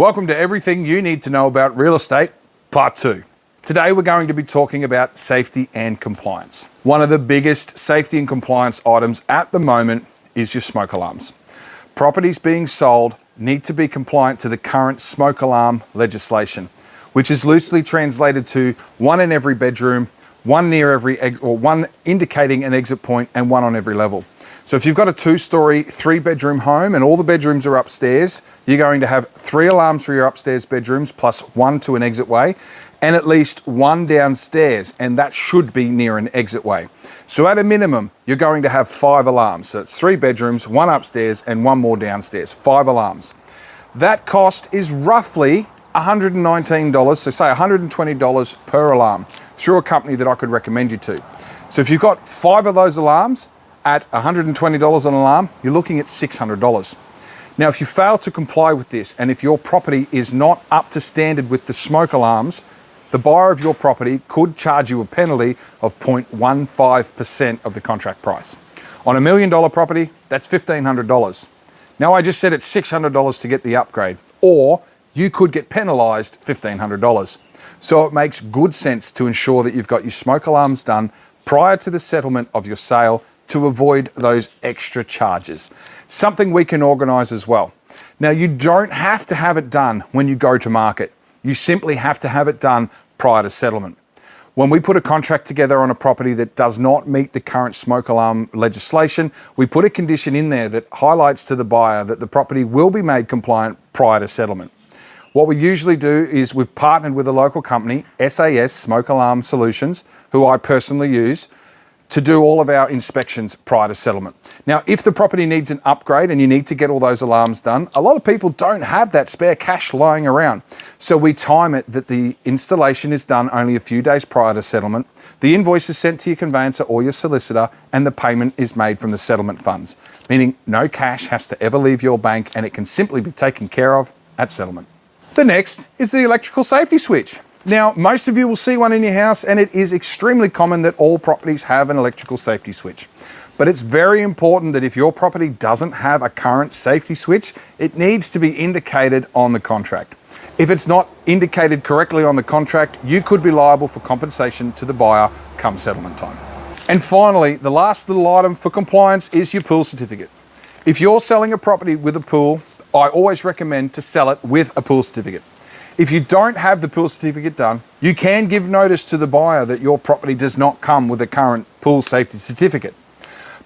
Welcome to Everything You Need to Know About Real Estate, Part 2. Today we're going to be talking about safety and compliance. One of the biggest safety and compliance items at the moment is your smoke alarms. Properties being sold need to be compliant to the current smoke alarm legislation, which is loosely translated to one in every bedroom, one near every one indicating an exit point, and one on every level. So if you've got a 2-story, 3-bedroom home and all the bedrooms are upstairs, you're going to have 3 alarms for your upstairs bedrooms plus 1 to an exit way and at least 1 downstairs, and that should be near an exit way. So at a minimum, you're going to have 5 alarms. So it's 3 bedrooms, 1 upstairs and 1 more downstairs, 5 alarms. That cost is roughly $119, so say $120 per alarm through a company that I could recommend you to. So if you've got 5 of those alarms, at $120 an alarm, you're looking at $600. Now, if you fail to comply with this, and if your property is not up to standard with the smoke alarms, the buyer of your property could charge you a penalty of 0.15% of the contract price. On $1 million property, that's $1,500. Now, I just said it's $600 to get the upgrade, or you could get penalized $1,500. So it makes good sense to ensure that you've got your smoke alarms done prior to the settlement of your sale to avoid those extra charges. Something we can organise as well. Now, you don't have to have it done when you go to market. You simply have to have it done prior to settlement. When we put a contract together on a property that does not meet the current smoke alarm legislation, we put a condition in there that highlights to the buyer that the property will be made compliant prior to settlement. What we usually do is we've partnered with a local company, SAS Smoke Alarm Solutions, who I personally use, to do all of our inspections prior to settlement. Now, if the property needs an upgrade and you need to get all those alarms done, a lot of people don't have that spare cash lying around. So we time it that the installation is done only a few days prior to settlement. The invoice is sent to your conveyancer or your solicitor, and the payment is made from the settlement funds, meaning no cash has to ever leave your bank and it can simply be taken care of at settlement. The next is the electrical safety switch. Now, most of you will see one in your house, and it is extremely common that all properties have an electrical safety switch. But it's very important that if your property doesn't have a current safety switch, it needs to be indicated on the contract. If it's not indicated correctly on the contract, you could be liable for compensation to the buyer come settlement time. And finally, the last little item for compliance is your pool certificate. If you're selling a property with a pool, I always recommend to sell it with a pool certificate. If you don't have the pool certificate done, you can give notice to the buyer that your property does not come with a current pool safety certificate.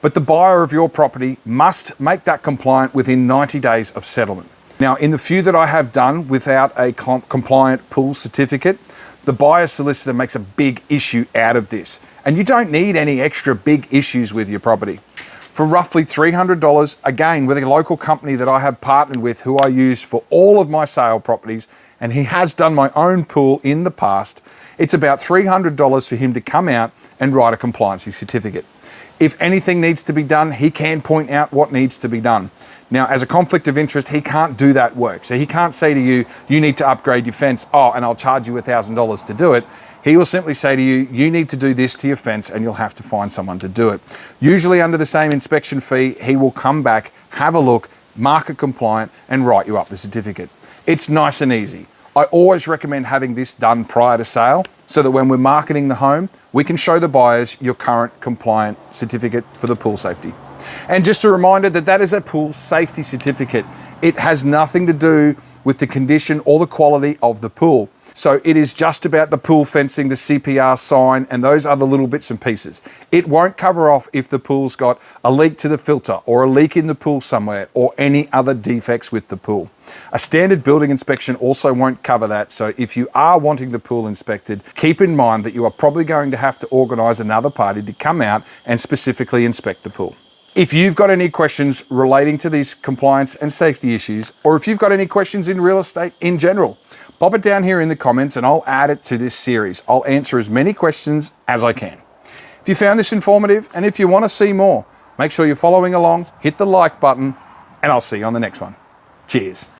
But the buyer of your property must make that compliant within 90 days of settlement. Now, in the few that I have done without a compliant pool certificate, the buyer solicitor makes a big issue out of this. And you don't need any extra big issues with your property. For roughly $300, again, with a local company that I have partnered with, who I use for all of my sale properties, and he has done my own pool in the past, it's about $300 for him to come out and write a compliancy certificate. If anything needs to be done, he can point out what needs to be done. Now, as a conflict of interest, he can't do that work. So he can't say to you, you need to upgrade your fence, and I'll charge you $1,000 to do it. He will simply say to you, you need to do this to your fence and you'll have to find someone to do it. Usually under the same inspection fee, he will come back, have a look, mark it compliant and write you up the certificate. It's nice and easy. I always recommend having this done prior to sale so that when we're marketing the home, we can show the buyers your current compliant certificate for the pool safety. And just a reminder that that is a pool safety certificate. It has nothing to do with the condition or the quality of the pool. So it is just about the pool fencing, the CPR sign, and those other little bits and pieces. It won't cover off if the pool's got a leak to the filter or a leak in the pool somewhere or any other defects with the pool. A standard building inspection also won't cover that. So if you are wanting the pool inspected, keep in mind that you are probably going to have to organise another party to come out and specifically inspect the pool. If you've got any questions relating to these compliance and safety issues, or if you've got any questions in real estate in general, pop it down here in the comments and I'll add it to this series. I'll answer as many questions as I can. If you found this informative and if you want to see more, make sure you're following along, hit the like button, and I'll see you on the next one. Cheers.